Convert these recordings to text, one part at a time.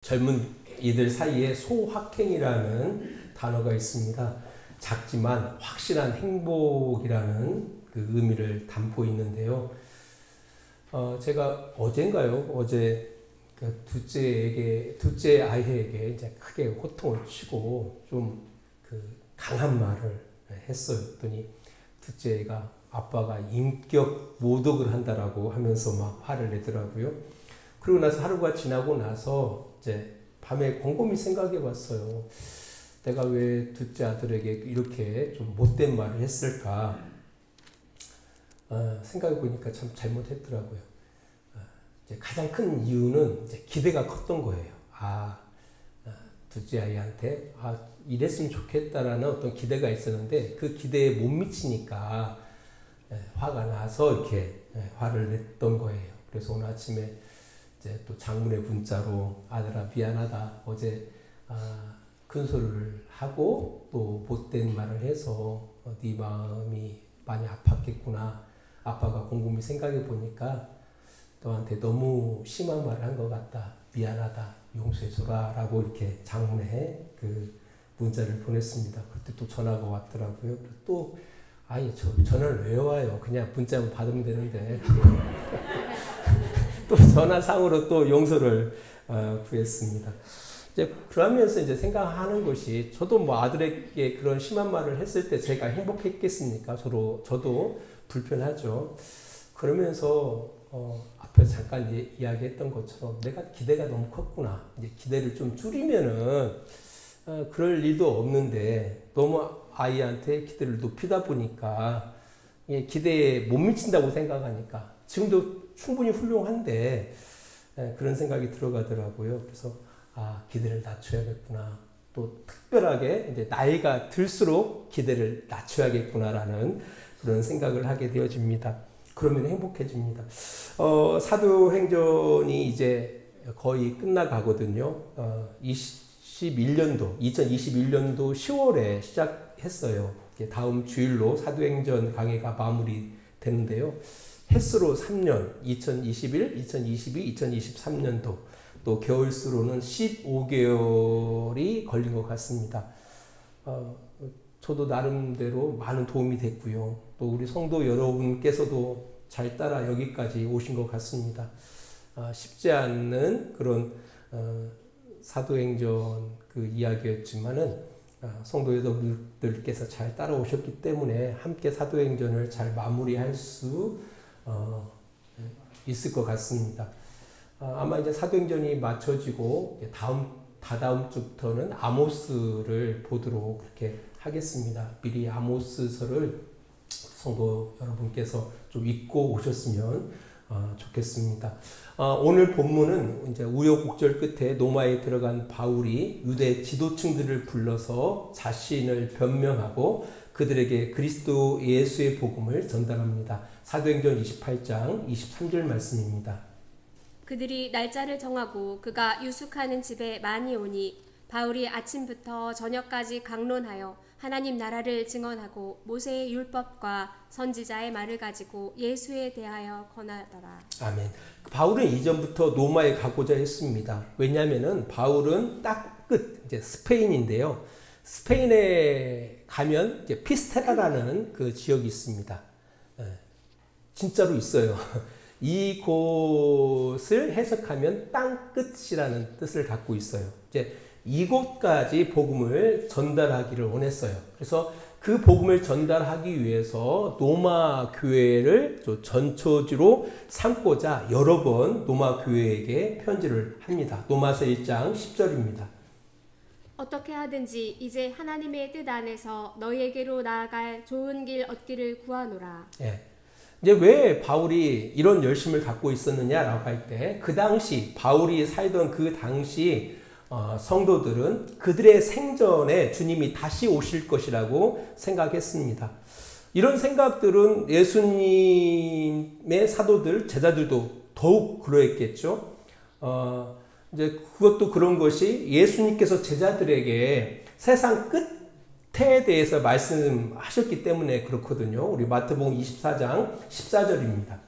젊은 이들 사이에 소확행이라는 단어가 있습니다. 작지만 확실한 행복이라는 그 의미를 담고 있는데요. 제가 어제 그 둘째 아이에게 이제 크게 호통을 치고 좀 그 강한 말을 했어요. 그랬더니 둘째가 아빠가 인격 모독을 한다라고 하면서 막 화를 내더라고요. 그러고 나서 하루가 지나고 나서 이제 밤에 곰곰이 생각해 봤어요. 내가 왜 둘째 아들에게 이렇게 좀 못된 말을 했을까? 생각해 보니까 참 잘못했더라고요. 이제 가장 큰 이유는 이제 기대가 컸던 거예요. 둘째 아이한테 이랬으면 좋겠다라는 어떤 기대가 있었는데 그 기대에 못 미치니까 화가 나서 이렇게 화를 냈던 거예요. 그래서 오늘 아침에 이제 또 장문의 문자로 아들아 미안하다. 어제 큰 소리를 하고 또 못된 말을 해서 네 마음이 많이 아팠겠구나. 아빠가 곰곰이 생각해 보니까 너한테 너무 심한 말을 한 것 같다. 미안하다. 용서해줘라. 라고 이렇게 장문에 그 문자를 보냈습니다. 그때 또 전화가 왔더라고요. 또 전화를 왜 와요? 그냥 문자만 받으면 되는데. 또 전화상으로 또 용서를 구했습니다. 이제 그러면서 이제 생각하는 것이 저도 뭐 아들에게 그런 심한 말을 했을 때 제가 행복했겠습니까? 저도 불편하죠. 그러면서 앞에 잠깐 이야기했던 것처럼 내가 기대가 너무 컸구나. 이제 기대를 좀 줄이면은 그럴 일도 없는데 너무 아이한테 기대를 높이다 보니까 기대에 못 미친다고 생각하니까 지금도 충분히 훌륭한데 그런 생각이 들어가더라고요. 그래서 기대를 낮춰야겠구나. 또 특별하게 이제 나이가 들수록 기대를 낮춰야겠구나라는 그런 생각을 하게 되어집니다. 그러면 행복해집니다. 사도행전이 이제 거의 끝나가거든요. 2021년도 10월에 시작했어요. 다음 주일로 사도행전 강의가 마무리되는데요. 햇수로 3년, 2021, 2022, 2023년도, 또 겨울수로는 15개월이 걸린 것 같습니다. 저도 나름대로 많은 도움이 됐고요. 또 우리 성도 여러분께서도 잘 따라 여기까지 오신 것 같습니다. 쉽지 않는 그런 사도행전 그 이야기였지만은 성도 여러분들께서 잘 따라오셨기 때문에 함께 사도행전을 잘 마무리할 수 있을 것 같습니다. 아마 이제 사도행전이 맞춰지고 다다음 주부터는 아모스를 보도록 그렇게 하겠습니다. 미리 아모스서를 성도 여러분께서 좀 읽고 오셨으면 좋겠습니다. 오늘 본문은 이제 우여곡절 끝에 로마에 들어간 바울이 유대 지도층들을 불러서 자신을 변명하고 그들에게 그리스도 예수의 복음을 전달합니다. 사도행전 28장 23절 말씀입니다. 그들이 날짜를 정하고 그가 유숙하는 집에 많이 오니 바울이 아침부터 저녁까지 강론하여 하나님 나라를 증언하고 모세의 율법과 선지자의 말을 가지고 예수에 대하여 권하더라. 아멘. 바울은 이전부터 로마에 가고자 했습니다. 왜냐하면은 바울은 딱 끝 이제 스페인인데요. 스페인에 가면 이제 피스테라라는 그 지역이 있습니다. 진짜로 있어요. 이곳을 해석하면 땅 끝이라는 뜻을 갖고 있어요. 이제 이곳까지 복음을 전달하기를 원했어요. 그래서 그 복음을 전달하기 위해서 로마 교회를 전초지로 삼고자 여러 번 로마 교회에게 편지를 합니다. 로마서 1장 10절입니다. 어떻게 하든지 이제 하나님의 뜻 안에서 너희에게로 나아갈 좋은 길 얻기를 구하노라. 예. 이제 왜 바울이 이런 열심을 갖고 있었느냐라고 할 때 그 당시 바울이 살던 그 당시 성도들은 그들의 생전에 주님이 다시 오실 것이라고 생각했습니다. 이런 생각들은 예수님의 사도들, 제자들도 더욱 그러했겠죠. 이제 그것도 그런 것이 예수님께서 제자들에게 세상 끝에 대해서 말씀하셨기 때문에 그렇거든요. 우리 마태복음 24장 14절입니다.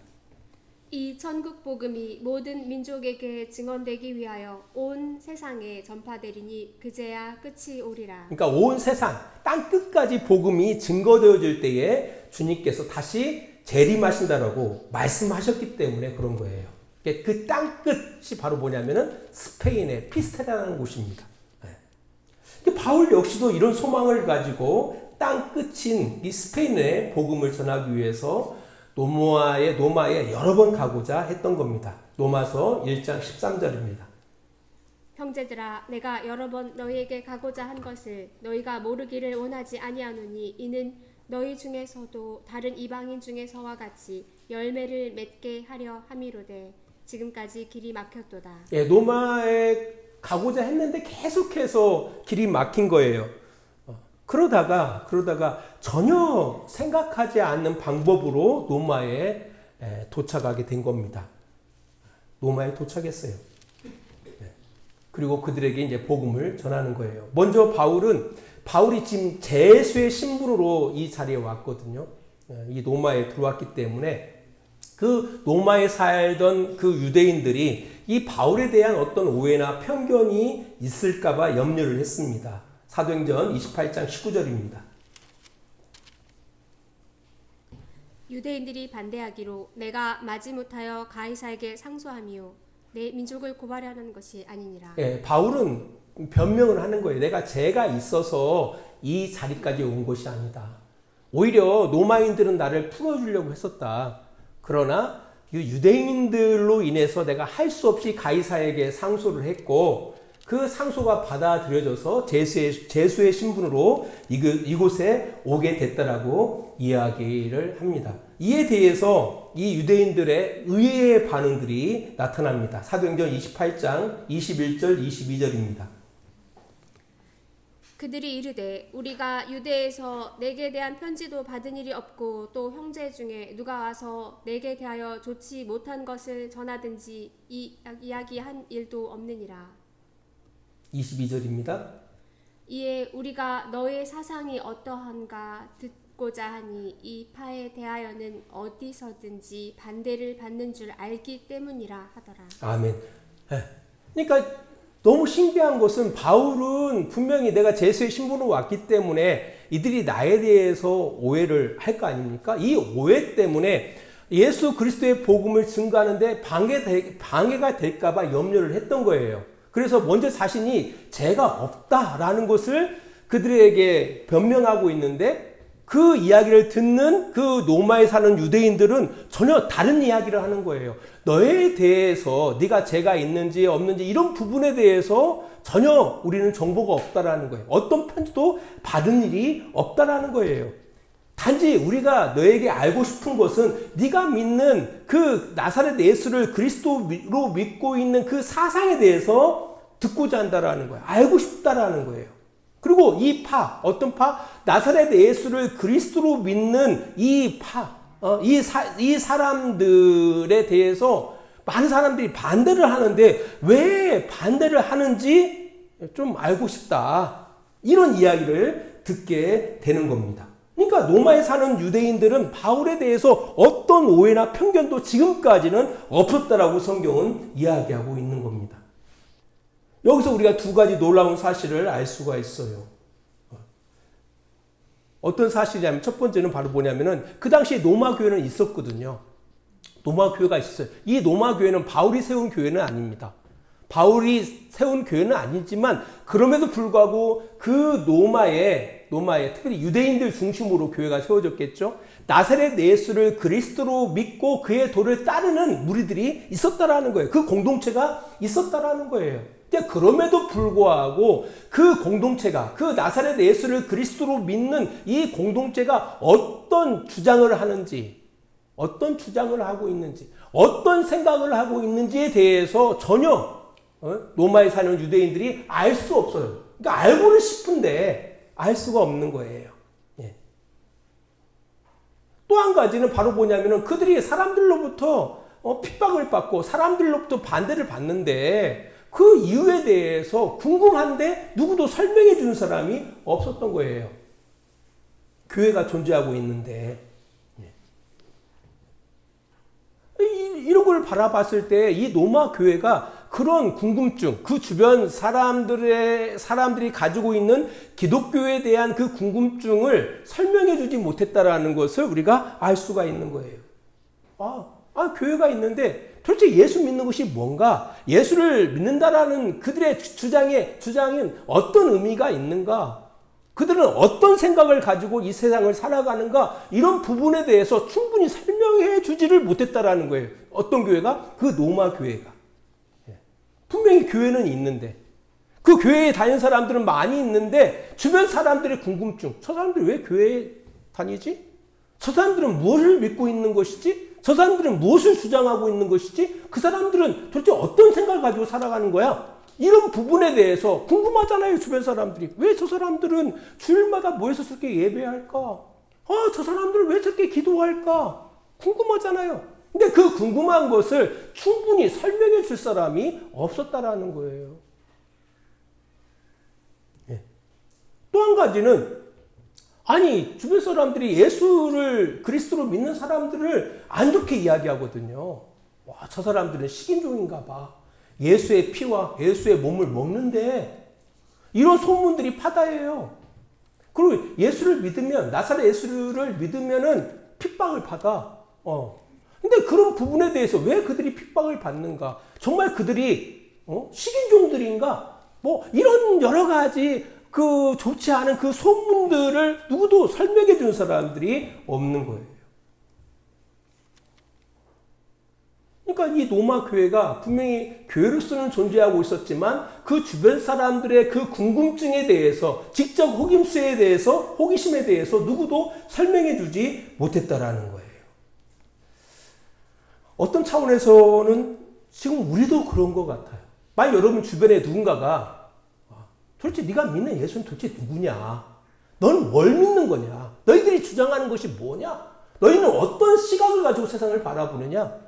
이 천국 복음이 모든 민족에게 증언되기 위하여 온 세상에 전파되리니 그제야 끝이 오리라. 그러니까 온 세상 땅 끝까지 복음이 증거되어질 때에 주님께서 다시 재림하신다라고 말씀하셨기 때문에 그런 거예요. 그 땅 끝이 바로 뭐냐면은 스페인의 피스테라라는 곳입니다. 바울 역시도 이런 소망을 가지고 땅 끝인 이 스페인의 복음을 전하기 위해서 노마에 여러 번 가고자 했던 겁니다. 로마서 1장 13절입니다. 형제들아, 내가 여러 번 너희에게 가고자 한 것을 너희가 모르기를 원하지 아니하노니 이는 너희 중에서도 다른 이방인 중에서와 같이 열매를 맺게 하려 함이로되 지금까지 길이 막혔도다. 예, 노마에 가고자 했는데 계속해서 길이 막힌 거예요. 그러다가 전혀 생각하지 않는 방법으로 노마에 도착하게 된 겁니다. 노마에 도착했어요. 그리고 그들에게 이제 복음을 전하는 거예요. 먼저 바울이 지금 제수의 신분으로 이 자리에 왔거든요. 이 노마에 들어왔기 때문에 그 노마에 살던 그 유대인들이 이 바울에 대한 어떤 오해나 편견이 있을까봐 염려를 했습니다. 사도행전 28장 19절입니다. 유대인들이 반대하기로 내가 마지못하여 가이사에게 상소함이요 내 민족을 고발하는 것이 아니니라. 예, 바울은 변명을 하는 거예요. 내가 죄가 있어서 이 자리까지 온 것이 아니다. 오히려 로마인들은 나를 풀어주려고 했었다. 그러나 유대인들로 인해서 내가 할 수 없이 가이사에게 상소를 했고 그 상소가 받아들여져서 제수의 신분으로 이곳에 오게 됐다라고 이야기를 합니다. 이에 대해서 이 유대인들의 의외의 반응들이 나타납니다. 사도행전 28장 21절 22절입니다. 그들이 이르되 우리가 유대에서 내게 대한 편지도 받은 일이 없고 또 형제 중에 누가 와서 내게 대하여 좋지 못한 것을 전하든지 이야기한 일도 없느니라. 22절입니다. 이에 우리가 너의 사상이 어떠한가 듣고자 하니 이 파에 대하여는 어디서든지 반대를 받는 줄 알기 때문이라 하더라. 아멘. 그러니까 너무 신기한 것은 바울은 분명히 내가 제수의 신분으로 왔기 때문에 이들이 나에 대해서 오해를 할 거 아닙니까? 이 오해 때문에 예수 그리스도의 복음을 증거하는데 방해가 될까 봐 염려를 했던 거예요. 그래서 먼저 자신이 죄가 없다라는 것을 그들에게 변명하고 있는데 그 이야기를 듣는 그 로마에 사는 유대인들은 전혀 다른 이야기를 하는 거예요. 너에 대해서 네가 죄가 있는지 없는지 이런 부분에 대해서 전혀 우리는 정보가 없다라는 거예요. 어떤 편지도 받은 일이 없다라는 거예요. 단지 우리가 너에게 알고 싶은 것은 네가 믿는 그 나사렛 예수를 그리스도로 믿고 있는 그 사상에 대해서 듣고자 한다라는 거예요. 알고 싶다라는 거예요. 그리고 이 파, 어떤 파? 나사렛 예수를 그리스도로 믿는 이 파, 이 사람들에 대해서 많은 사람들이 반대를 하는데 왜 반대를 하는지 좀 알고 싶다. 이런 이야기를 듣게 되는 겁니다. 그러니까 로마에 사는 유대인들은 바울에 대해서 어떤 오해나 편견도 지금까지는 없었다라고 성경은 이야기하고 있는 겁니다. 여기서 우리가 두 가지 놀라운 사실을 알 수가 있어요. 어떤 사실이냐면 첫 번째는 바로 뭐냐면은 그 당시에 로마 교회는 있었거든요. 로마 교회가 있었어요. 이 로마 교회는 바울이 세운 교회는 아닙니다. 바울이 세운 교회는 아니지만 그럼에도 불구하고 그 로마에 특별히 유대인들 중심으로 교회가 세워졌겠죠. 나사렛 예수를 그리스도로 믿고 그의 도를 따르는 무리들이 있었다라는 거예요. 그 공동체가 있었다라는 거예요. 그럼에도 불구하고 그 공동체가 그 나사렛 예수를 그리스도로 믿는 이 공동체가 어떤 주장을 하는지, 어떤 주장을 하고 있는지, 어떤 생각을 하고 있는지에 대해서 전혀 로마에 사는 유대인들이 알 수 없어요. 그러니까 알고는 싶은데 알 수가 없는 거예요. 예. 또 한 가지는 바로 뭐냐면은 그들이 사람들로부터 핍박을 받고 사람들로부터 반대를 받는데 그 이유에 대해서 궁금한데 누구도 설명해 주는 사람이 없었던 거예요. 교회가 존재하고 있는데. 이런 걸 바라봤을 때 이 로마 교회가 그런 궁금증, 그 주변 사람들이 가지고 있는 기독교에 대한 그 궁금증을 설명해 주지 못했다라는 것을 우리가 알 수가 있는 거예요. 교회가 있는데 도대체 예수 믿는 것이 뭔가? 예수를 믿는다라는 그들의 주장인 어떤 의미가 있는가? 그들은 어떤 생각을 가지고 이 세상을 살아가는가? 이런 부분에 대해서 충분히 설명해 주지를 못했다라는 거예요. 어떤 교회가? 그 로마 교회가. 분명히 교회는 있는데, 그 교회에 다니는 사람들은 많이 있는데, 주변 사람들의 궁금증, 저 사람들이 왜 교회에 다니지? 저 사람들은 무엇을 믿고 있는 것이지? 저 사람들은 무엇을 주장하고 있는 것이지? 그 사람들은 도대체 어떤 생각을 가지고 살아가는 거야? 이런 부분에 대해서 궁금하잖아요, 주변 사람들이. 왜 저 사람들은 주일마다 모여서 저렇게 예배할까? 저 사람들은 왜 저렇게 기도할까? 궁금하잖아요. 근데 그 궁금한 것을 충분히 설명해 줄 사람이 없었다라는 거예요. 또 한 가지는, 주변 사람들이 예수를 그리스도로 믿는 사람들을 안 좋게 이야기하거든요. 저 사람들은 식인종인가 봐. 예수의 피와 예수의 몸을 먹는데, 이런 소문들이 파다해요. 그리고 예수를 믿으면, 나사렛 예수를 믿으면은 핍박을 받아. 근데 그런 부분에 대해서 왜 그들이 핍박을 받는가? 정말 그들이 식인종들인가? 이런 여러 가지 그 좋지 않은 그 소문들을 누구도 설명해 주는 사람들이 없는 거예요. 그러니까 이 로마 교회가 분명히 교회로서는 존재하고 있었지만 그 주변 사람들의 그 궁금증에 대해서, 직접 호기심에 대해서 누구도 설명해 주지 못했다라는 거예요. 어떤 차원에서는 지금 우리도 그런 것 같아요. 만약 여러분 주변에 누군가가 도대체 네가 믿는 예수는 도대체 누구냐? 너는 뭘 믿는 거냐? 너희들이 주장하는 것이 뭐냐? 너희는 어떤 시각을 가지고 세상을 바라보느냐?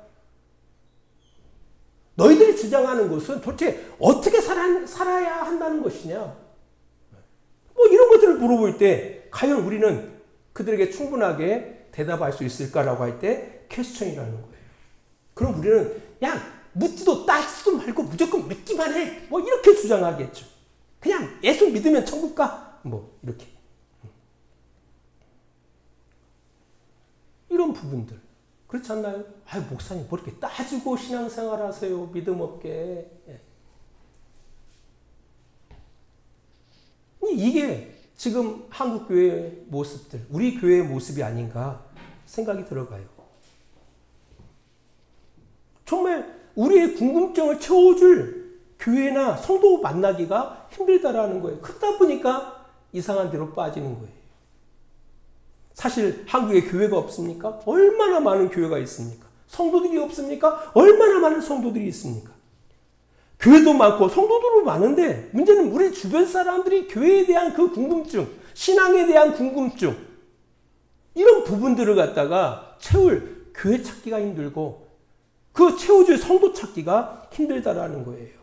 너희들이 주장하는 것은 도대체 어떻게 살아야 한다는 것이냐? 이런 것들을 물어볼 때 과연 우리는 그들에게 충분하게 대답할 수 있을까라고 할 때 퀘스천이라는 거예요. 그럼 우리는 그냥 묻지도 따지지도 말고 무조건 믿기만 해. 이렇게 주장하겠죠. 그냥 예수 믿으면 천국 가. 이렇게. 이런 부분들. 그렇지 않나요? 목사님, 뭐 이렇게 따지고 신앙생활 하세요. 믿음 없게. 이게 지금 한국교회의 모습들, 우리 교회의 모습이 아닌가 생각이 들어가요. 정말 우리의 궁금증을 채워줄 교회나 성도 만나기가 힘들다라는 거예요. 그러다 보니까 이상한 데로 빠지는 거예요. 사실 한국에 교회가 없습니까? 얼마나 많은 교회가 있습니까? 성도들이 없습니까? 얼마나 많은 성도들이 있습니까? 교회도 많고 성도들도 많은데 문제는 우리 주변 사람들이 교회에 대한 그 궁금증, 신앙에 대한 궁금증, 이런 부분들을 갖다가 채울 교회 찾기가 힘들고 그 채워줄 성도 찾기가 힘들다라는 거예요.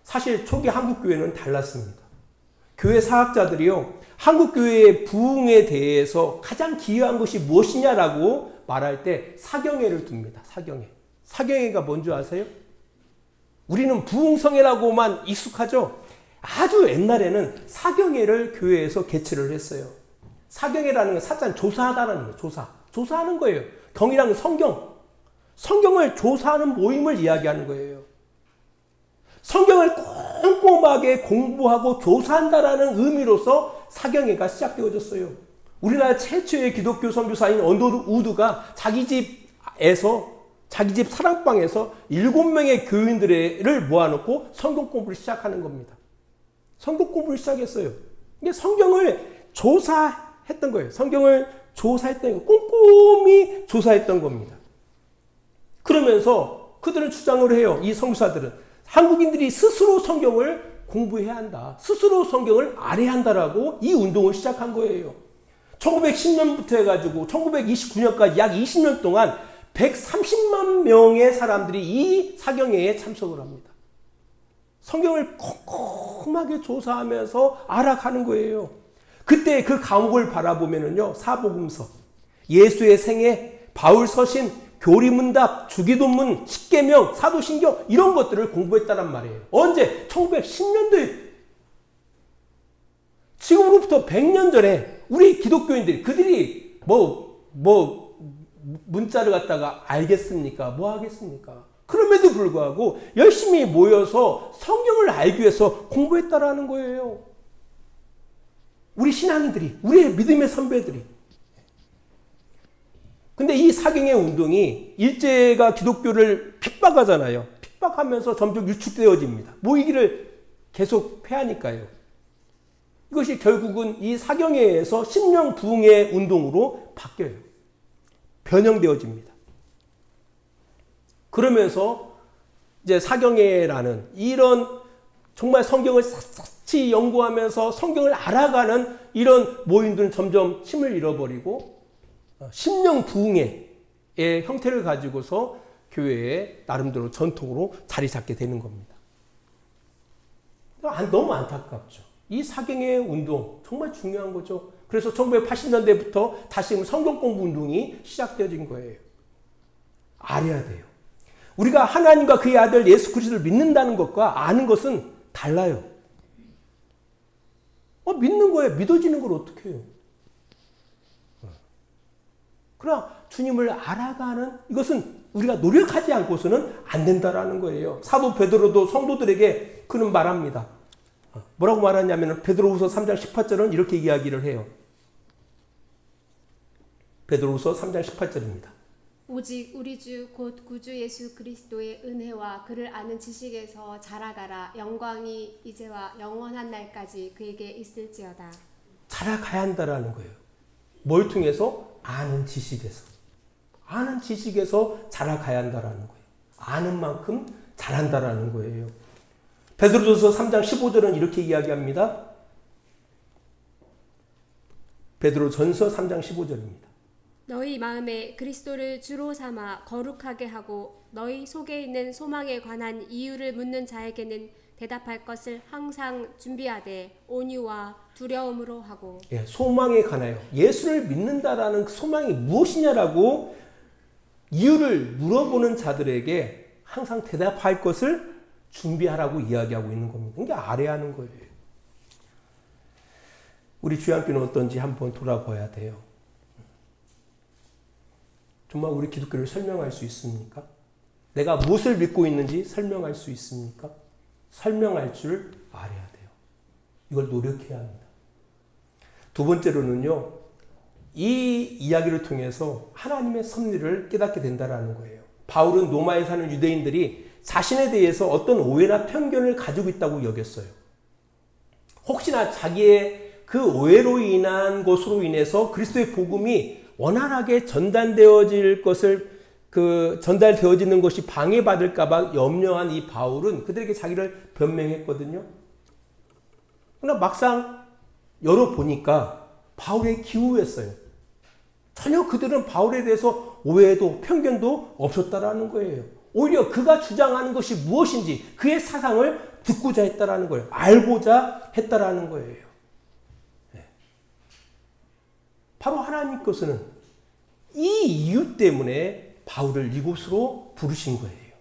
사실 초기 한국교회는 달랐습니다. 교회 사학자들이요, 한국교회의 부흥에 대해서 가장 기여한 것이 무엇이냐라고 말할 때 사경회를 둡니다. 사경회. 사경회가 뭔지 아세요? 우리는 부흥성회라고만 익숙하죠? 아주 옛날에는 사경회를 교회에서 개최를 했어요. 사경회라는 건 사전 조사하다는 거예요. 조사하는 거예요. 경이랑 성경을 조사하는 모임을 이야기하는 거예요. 성경을 꼼꼼하게 공부하고 조사한다라는 의미로서 사경회가 시작되어졌어요. 우리나라 최초의 기독교 선교사인 언더 우드가 자기 집 사랑방에서 7명의 교인들을 모아놓고 성경 공부를 시작하는 겁니다. 성경 공부를 시작했어요. 이게 성경을 조사했던 거예요. 성경을 조사했던 거예요. 꼼꼼히 조사했던 겁니다. 그러면서 그들은 주장을 해요. 이 선교사들은 한국인들이 스스로 성경을 공부해야 한다. 스스로 성경을 알아야 한다라고 이 운동을 시작한 거예요. 1910년부터 해가지고 1929년까지 약 20년 동안 130만 명의 사람들이 이 사경회에 참석을 합니다. 성경을 꼼꼼하게 조사하면서 알아가는 거예요. 그때 그 과목을 바라보면은요, 사복음서, 예수의 생애, 바울 서신, 교리문답, 주기도문, 십계명, 사도신경 이런 것들을 공부했다란 말이에요. 언제? 1910년도에 지금으로부터 100년 전에 우리 기독교인들이 그들이 문자를 갖다가 알겠습니까? 뭐 하겠습니까? 그럼에도 불구하고 열심히 모여서 성경을 알기 위해서 공부했다라는 거예요. 우리 신앙인들이, 우리의 믿음의 선배들이. 근데 이 사경의 운동이 일제가 기독교를 핍박하잖아요. 핍박하면서 점점 유축되어집니다. 모이기를 계속 패하니까요. 이것이 결국은 이 사경회에서 심령부흥의 운동으로 바뀌어요. 변형되어집니다. 그러면서 이제 사경회라는 이런 정말 성경을 샅샅이 연구하면서 성경을 알아가는 이런 모임들은 점점 힘을 잃어버리고 심령부흥의 형태를 가지고서 교회에 나름대로 전통으로 자리 잡게 되는 겁니다. 너무 안타깝죠. 이 사경의 운동 정말 중요한 거죠. 그래서 1980년대부터 다시 성경 공부 운동이 시작되어진 거예요. 알아야 돼요. 우리가 하나님과 그의 아들 예수 그리스도를 믿는다는 것과 아는 것은 달라요. 믿는 거예요. 믿어지는 걸 어떻게 해요? 그러나 주님을 알아가는 이것은 우리가 노력하지 않고서는 안 된다라는 거예요. 사도 베드로도 성도들에게 그는 말합니다. 뭐라고 말하냐면 베드로후서 3장 18절은 이렇게 이야기를 해요. 베드로후서 3장 18절입니다. 오직 우리 주 곧 구주 예수 그리스도의 은혜와 그를 아는 지식에서 자라가라. 영광이 이제와 영원한 날까지 그에게 있을지어다. 자라가야 한다라는 거예요. 뭘 통해서? 아는 지식에서. 아는 지식에서 자라가야 한다라는 거예요. 아는 만큼 자란다라는 거예요. 베드로전서 3장 15절은 이렇게 이야기합니다. 베드로전서 3장 15절입니다. 너희 마음에 그리스도를 주로 삼아 거룩하게 하고 너희 속에 있는 소망에 관한 이유를 묻는 자에게는 대답할 것을 항상 준비하되 온유와 두려움으로 하고. 소망에 관하여 예수를 믿는다라는 그 소망이 무엇이냐라고 이유를 물어보는 자들에게 항상 대답할 것을 준비하라고 이야기하고 있는 겁니다. 이게 아뢰하는 거예요. 우리 주양교는 어떤지 한번 돌아봐야 돼요. 정말 우리 기독교를 설명할 수 있습니까? 내가 무엇을 믿고 있는지 설명할 수 있습니까? 설명할 줄 알아야 돼요. 이걸 노력해야 합니다. 두 번째로는요, 이 이야기를 통해서 하나님의 섭리를 깨닫게 된다는 거예요. 바울은 로마에 사는 유대인들이 자신에 대해서 어떤 오해나 편견을 가지고 있다고 여겼어요. 혹시나 자기의 그 오해로 인한 것으로 인해서 그리스도의 복음이 원활하게 전달되어지는 것이 방해받을까봐 염려한 이 바울은 그들에게 자기를 변명했거든요. 그러나 막상 열어보니까 바울의 기우였어요. 전혀 그들은 바울에 대해서 오해도 편견도 없었다라는 거예요. 오히려 그가 주장하는 것이 무엇인지 그의 사상을 듣고자 했다라는 거예요. 알고자 했다라는 거예요. 바로 하나님께서는 이 이유 때문에 바울을 이곳으로 부르신 거예요.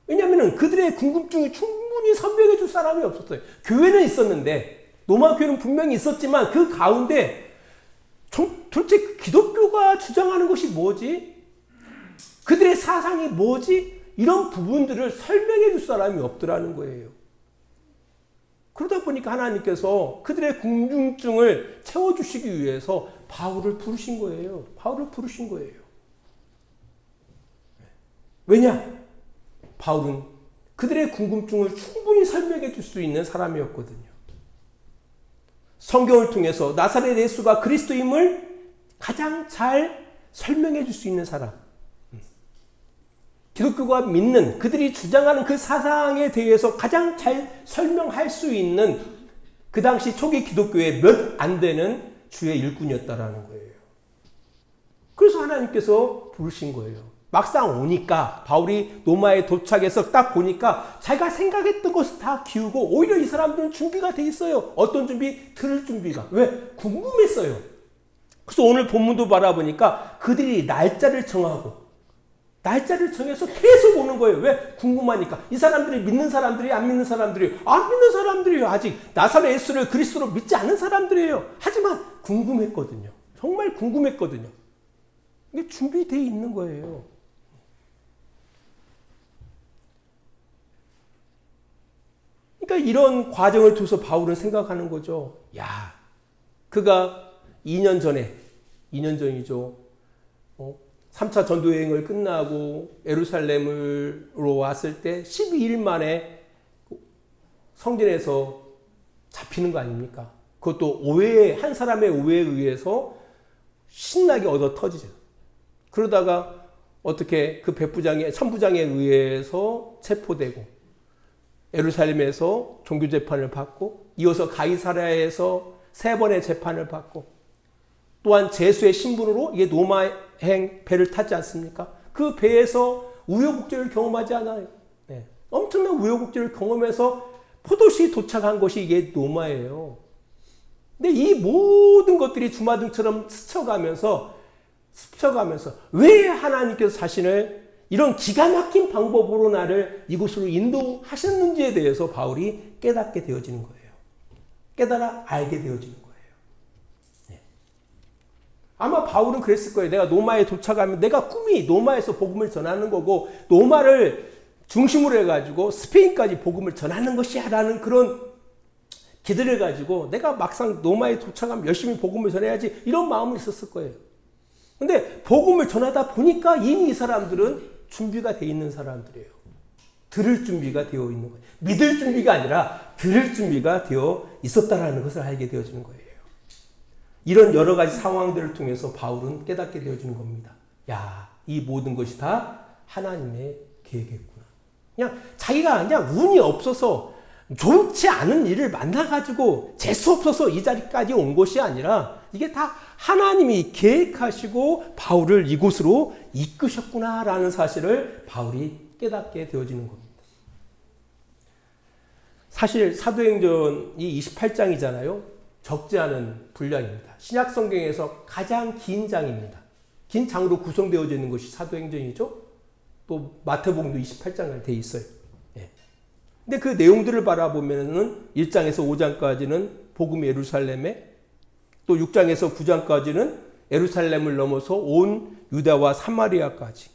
왜냐하면 그들의 궁금증이 충분히 설명해 줄 사람이 없었어요. 교회는 있었는데, 로마 교회는 분명히 있었지만 그 가운데 도대체 기독교가 주장하는 것이 뭐지? 그들의 사상이 뭐지? 이런 부분들을 설명해 줄 사람이 없더라는 거예요. 그러다 보니까 하나님께서 그들의 궁금증을 채워주시기 위해서 바울을 부르신 거예요. 바울을 부르신 거예요. 왜냐? 바울은 그들의 궁금증을 충분히 설명해 줄 수 있는 사람이었거든요. 성경을 통해서 나사렛 예수가 그리스도임을 가장 잘 설명해 줄 수 있는 사람. 기독교가 믿는 그들이 주장하는 그 사상에 대해서 가장 잘 설명할 수 있는 그 당시 초기 기독교의 몇 안 되는 주의 일꾼이었다라는 거예요. 그래서 하나님께서 부르신 거예요. 막상 오니까 바울이 로마에 도착해서 딱 보니까 자기가 생각했던 것을 다 기우고 오히려 이 사람들은 준비가 돼 있어요. 어떤 준비? 들을 준비가. 왜? 궁금했어요. 그래서 오늘 본문도 바라보니까 그들이 날짜를 정하고 날짜를 정해서 계속 오는 거예요. 왜? 궁금하니까. 이 사람들이 믿는 사람들이 안 믿는 사람들이 안 믿는 사람들이에요. 아직 나사렛 예수를 그리스도로 믿지 않은 사람들이에요. 하지만 궁금했거든요. 정말 궁금했거든요. 이게 준비되어 있는 거예요. 그러니까 이런 과정을 통해서 바울은 생각하는 거죠. 야, 그가 2년 전이죠. 3차 전도 여행을 끝나고 예루살렘으로 왔을 때 12일 만에 성전에서 잡히는 거 아닙니까? 그것도 한 사람의 오해에 의해서 신나게 얻어 터지죠. 그러다가 어떻게 그 천부장에 의해서 체포되고 예루살렘에서 종교 재판을 받고 이어서 가이사랴에서 3번의 재판을 받고 또한 제수의 신분으로 이게 로마행 배를 타지 않습니까? 그 배에서 우여곡절을 경험하지 않아요. 네. 엄청난 우여곡절을 경험해서 포도시에 도착한 것이 이게 로마예요. 근데 이 모든 것들이 주마등처럼 스쳐가면서 왜 하나님께서 자신을 이런 기가 막힌 방법으로 나를 이곳으로 인도하셨는지에 대해서 바울이 깨닫게 되어지는 거예요. 깨달아 알게 되어지는 거예요. 네. 아마 바울은 그랬을 거예요. 내가 로마에 도착하면 내가 꿈이 로마에서 복음을 전하는 거고 로마를 중심으로 해가지고 스페인까지 복음을 전하는 것이야 라는 그런 기대를 가지고 내가 막상 로마에 도착하면 열심히 복음을 전해야지 이런 마음이 있었을 거예요. 근데 복음을 전하다 보니까 이미 이 사람들은 준비가 되어 있는 사람들이에요. 들을 준비가 되어 있는 거예요. 믿을 준비가 아니라 들을 준비가 되어 있었다라는 것을 알게 되어지는 거예요. 이런 여러 가지 상황들을 통해서 바울은 깨닫게 되어지는 겁니다. 야, 이 모든 것이 다 하나님의 계획이구나. 그냥 자기가 그냥 운이 없어서 좋지 않은 일을 만나가지고 재수 없어서 이 자리까지 온 것이 아니라 이게 다 하나님이 계획하시고 바울을 이곳으로 이끄셨구나라는 사실을 바울이 깨닫게 되어지는 겁니다. 사실 사도행전이 28장이잖아요. 적지 않은 분량입니다. 신약 성경에서 가장 긴 장입니다. 긴 장으로 구성되어져 있는 것이 사도행전이죠. 또 마태복음도 28장까지 되어 있어요. 근데 그 내용들을 바라보면은 1장에서 5장까지는 복음이 예루살렘에, 또 6장에서 9장까지는 예루살렘을 넘어서 온 유다와 사마리아까지,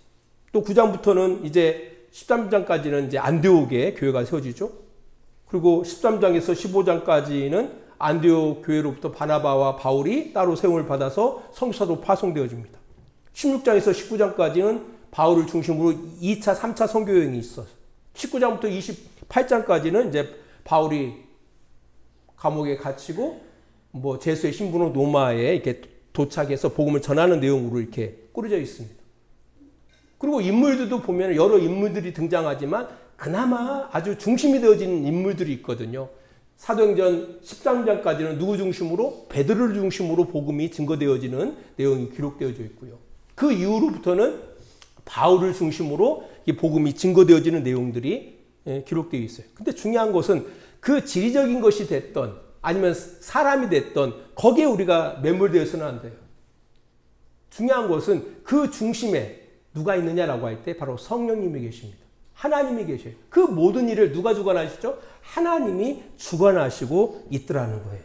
또 9장부터는 이제 13장까지는 이제 안디옥의 교회가 세워지죠. 그리고 13장에서 15장까지는 안디옥 교회로부터 바나바와 바울이 따로 세움을 받아서 성사로 파송되어집니다. 16장에서 19장까지는 바울을 중심으로 2차, 3차 선교여행이 있어서 19장부터 28장까지는 이제 바울이 감옥에 갇히고 제수의 신분으로 로마에 이렇게 도착해서 복음을 전하는 내용으로 이렇게 꾸려져 있습니다. 그리고 인물들도 보면 여러 인물들이 등장하지만 그나마 아주 중심이 되어진 인물들이 있거든요. 사도행전 13장까지는 누구 중심으로? 베드로를 중심으로 복음이 증거되어지는 내용이 기록되어져 있고요. 그 이후로부터는 바울을 중심으로 이 복음이 증거되어지는 내용들이 기록되어 있어요. 근데 중요한 것은 그 지리적인 것이 됐던 아니면 사람이 됐던 거기에 우리가 매몰되어서는 안 돼요. 중요한 것은 그 중심에 누가 있느냐라고 할 때 바로 성령님이 계십니다. 하나님이 계셔요. 그 모든 일을 누가 주관하시죠? 하나님이 주관하시고 있더라는 거예요.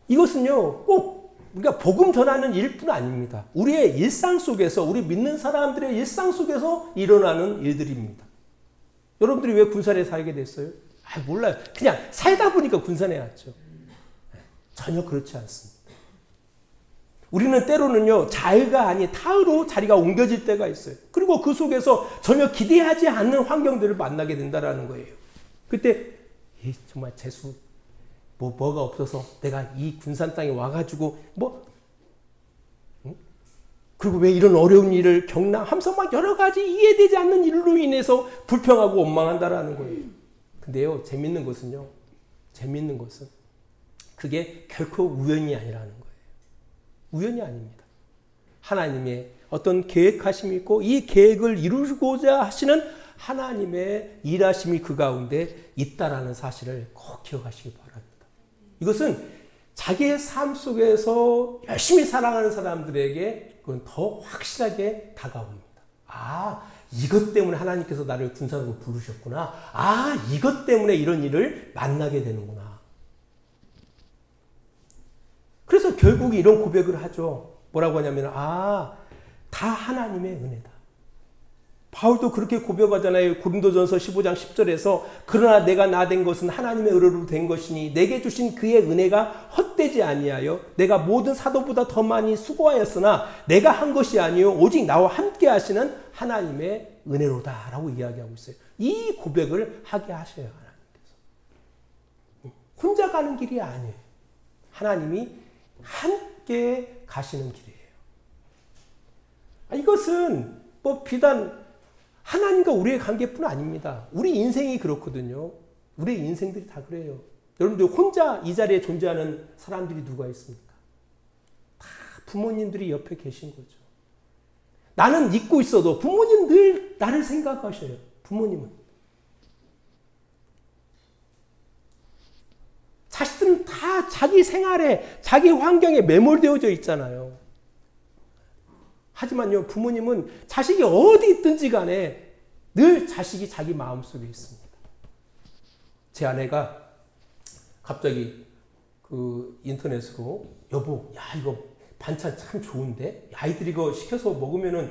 이것은요, 꼭 우리가 복음 전하는 일뿐 아닙니다. 우리의 일상 속에서, 우리 믿는 사람들의 일상 속에서 일어나는 일들입니다. 여러분들이 왜 군산에 살게 됐어요? 몰라요. 그냥 살다 보니까 군산에 왔죠. 전혀 그렇지 않습니다. 우리는 때로는요, 자의가 아닌 타의로 자리가 옮겨질 때가 있어요. 그리고 그 속에서 전혀 기대하지 않는 환경들을 만나게 된다는 거예요. 그때 정말 재수 뭐가 없어서 내가 이 군산 땅에 와가지고 그리고 왜 이런 어려운 일을 겪나 하면서 막 여러 가지 이해되지 않는 일로 인해서 불평하고 원망한다라는 거예요. 근데요, 재밌는 것은 그게 결코 우연이 아니라는 거예요. 우연이 아닙니다. 하나님의 어떤 계획하심이 있고 이 계획을 이루고자 하시는 하나님의 일하심이 그 가운데 있다라는 사실을 꼭 기억하시기 바랍니다. 이것은 자기의 삶 속에서 열심히 살아가는 사람들에게 그건 더 확실하게 다가옵니다. 아, 이것 때문에 하나님께서 나를 군사로 부르셨구나. 아, 이것 때문에 이런 일을 만나게 되는구나. 그래서 결국 이런 고백을 하죠. 뭐라고 하냐면, 아, 다 하나님의 은혜다. 바울도 그렇게 고백하잖아요. 고린도전서 15장 10절에서 그러나 내가 나 된 것은 하나님의 의로로 된 것이니 내게 주신 그의 은혜가 헛되지 아니하여 내가 모든 사도보다 더 많이 수고하였으나 내가 한 것이 아니요 오직 나와 함께 하시는 하나님의 은혜로다 라고 이야기하고 있어요. 이 고백을 하게 하셔요. 하나님께서. 혼자 가는 길이 아니에요. 하나님이 함께 가시는 길이에요. 이것은 뭐 비단 하나님과 우리의 관계뿐 아닙니다. 우리 인생이 그렇거든요. 우리 인생들이 다 그래요. 여러분들 혼자 이 자리에 존재하는 사람들이 누가 있습니까? 다 부모님들이 옆에 계신 거죠. 나는 잊고 있어도 부모님 늘 나를 생각하셔요. 부모님은. 자식들은 다 자기 생활에, 자기 환경에 매몰되어져 있잖아요. 하지만요, 부모님은 자식이 어디 있든지 간에 늘 자식이 자기 마음속에 있습니다. 제 아내가 갑자기 그 인터넷으로 여보, 야, 이거 반찬 참 좋은데? 아이들이 이거 시켜서 먹으면은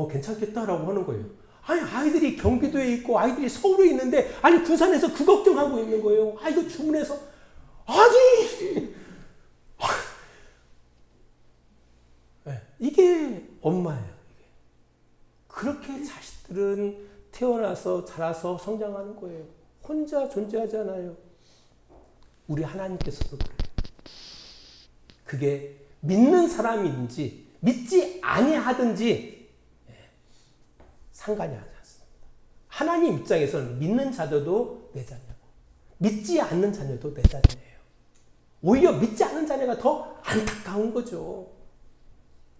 괜찮겠다라고 하는 거예요. 아니, 아이들이 경기도에 있고 아이들이 서울에 있는데, 아니, 군산에서 그 걱정하고 있는 거예요. 아, 이거 주문해서. 아니! 이게 엄마예요. 이게. 그렇게 자식들은 태어나서 자라서 성장하는 거예요. 혼자 존재하지 않아요. 우리 하나님께서도 그래요. 그게 믿는 사람인지 믿지 아니하든지 상관이 하지 않습니다. 하나님 입장에서는 믿는 자녀도 내 자녀고 믿지 않는 자녀도 내 자녀예요. 오히려 믿지 않는 자녀가 더 안타까운 거죠.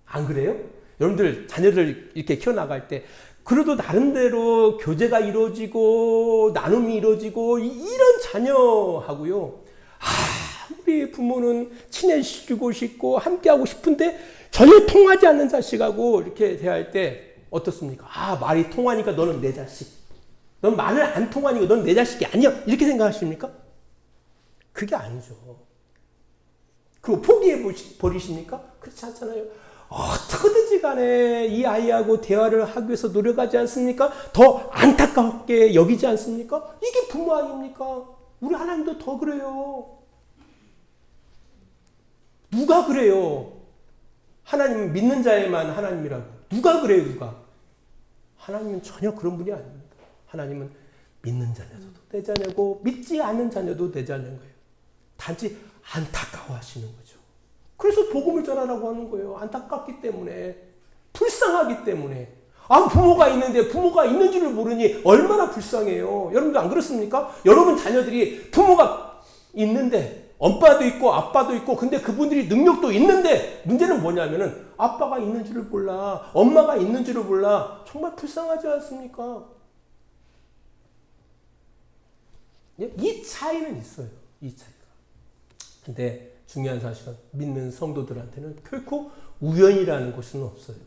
안 그래요? 여러분들 자녀를 이렇게 키워나갈 때 그래도 나름대로 교제가 이루어지고 나눔이 이루어지고 이런 자녀하고요. 우리 부모는 친해지고 싶고 함께하고 싶은데 전혀 통하지 않는 자식하고 이렇게 대할 때 어떻습니까? 말이 통하니까 너는 내 자식. 넌 말을 안 통하니까 넌 내 자식이 아니야. 이렇게 생각하십니까? 그게 아니죠. 그리고 포기해 버리십니까? 그렇지 않잖아요. 어떻게든지 간에 이 아이하고 대화를 하기 위해서 노력하지 않습니까? 더 안타깝게 여기지 않습니까? 이게 부모 아닙니까? 우리 하나님도 더 그래요. 누가 그래요? 하나님은 믿는 자에만 하나님이라고. 누가 그래요, 누가? 하나님은 전혀 그런 분이 아닙니다. 하나님은 믿는 자녀도 내 자녀고 믿지 않는 자녀도 내 자녀인 거예요. 단지 안타까워하시는 거죠. 그래서 복음을 전하라고 하는 거예요. 안타깝기 때문에, 불쌍하기 때문에. 부모가 있는데 부모가 있는 줄을 모르니 얼마나 불쌍해요. 여러분도 안 그렇습니까? 여러분 자녀들이 부모가 있는데 엄마도 있고 아빠도 있고 근데 그분들이 능력도 있는데 문제는 뭐냐면은 아빠가 있는 줄을 몰라. 엄마가 있는 줄을 몰라. 정말 불쌍하지 않습니까? 이 차이는 있어요. 이 차이가. 근데 중요한 사실은 믿는 성도들한테는 결코 우연이라는 것은 없어요.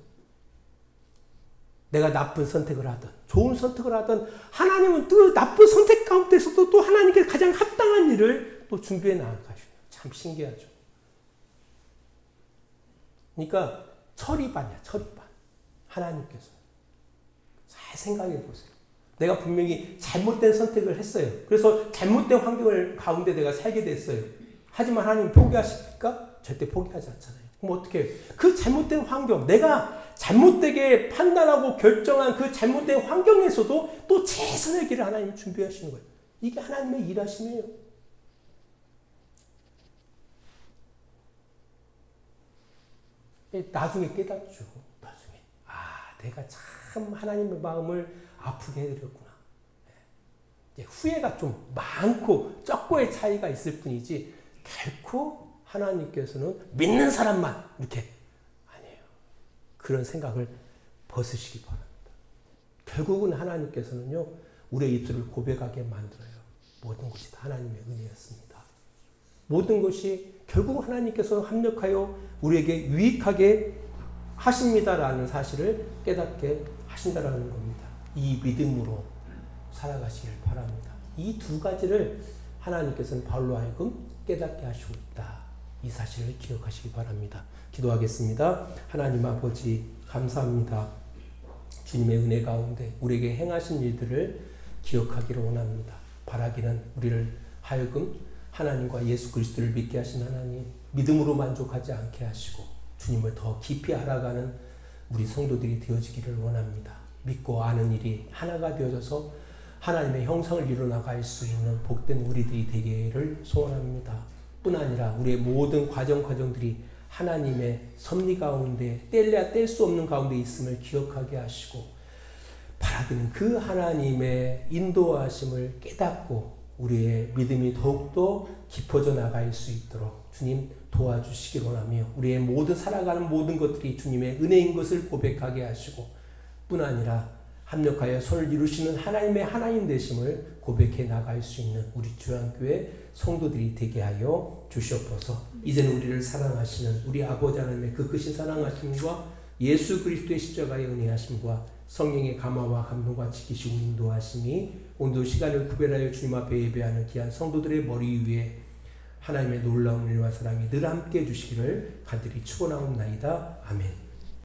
내가 나쁜 선택을 하든 좋은 선택을 하든 하나님은 그 나쁜 선택 가운데서도 또 하나님께 가장 합당한 일을 또 준비해 나가시죠. 참 신기하죠. 그러니까 철이반이야. 철이반. 하나님께서. 잘 생각해 보세요. 내가 분명히 잘못된 선택을 했어요. 그래서 잘못된 환경을 가운데 내가 살게 됐어요. 하지만 하나님 포기하십니까? 절대 포기하지 않잖아요. 그럼 어떻게 해요? 그 잘못된 환경, 내가 잘못되게 판단하고 결정한 그 잘못된 환경에서도 또 최선의 길을 하나님이 준비하시는 거예요. 이게 하나님의 일하심이에요. 나중에 깨닫죠. 나중에. 내가 참 하나님의 마음을 아프게 해드렸구나. 후회가 좀 많고 적고의 차이가 있을 뿐이지 결코 하나님께서는 믿는 사람만 이렇게 아니에요. 그런 생각을 벗으시기 바랍니다. 결국은 하나님께서는요, 우리의 입술을 고백하게 만들어요. 모든 것이 다 하나님의 은혜였습니다. 모든 것이 결국 하나님께서 합력하여 우리에게 유익하게 하십니다라는 사실을 깨닫게 하신다라는 겁니다. 이 믿음으로 살아가시길 바랍니다. 이 두 가지를 하나님께서는 바울로 하여금 깨닫게 하시고 있다. 이 사실을 기억하시기 바랍니다. 기도하겠습니다. 하나님 아버지 감사합니다. 주님의 은혜 가운데 우리에게 행하신 일들을 기억하기를 원합니다. 바라기는 우리를 하여금 하나님과 예수 그리스도를 믿게 하신 하나님, 믿음으로 만족하지 않게 하시고 주님을 더 깊이 알아가는 우리 성도들이 되어지기를 원합니다. 믿고 아는 일이 하나가 되어져서 하나님의 형상을 이루어나갈 수 있는 복된 우리들이 되기를 소원합니다. 뿐 아니라 우리의 모든 과정들이 하나님의 섭리 가운데 뗄래야 뗄 수 없는 가운데 있음을 기억하게 하시고 바라기는 그 하나님의 인도하심을 깨닫고 우리의 믿음이 더욱더 깊어져 나갈 수 있도록 주님 도와주시기 원하며 우리의 모든 살아가는 모든 것들이 주님의 은혜인 것을 고백하게 하시고 뿐 아니라 합력하여 선을 이루시는 하나님의 하나님 되심을 고백해 나갈 수 있는 우리 주안교회 성도들이 되게 하여 주시옵소서. 이제는 우리를 사랑하시는 우리 아버지 하나님의 그 크신 사랑하심과 예수 그리스도의 십자가의 은혜하심과 성령의 감화와 감동과 지키시고 인도하심이 오늘도 시간을 구별하여 주님 앞에 예배하는 귀한 성도들의 머리 위에 하나님의 놀라운 은혜와 사랑이 늘 함께 해주시기를 간절히 축원하옵나이다. 아멘.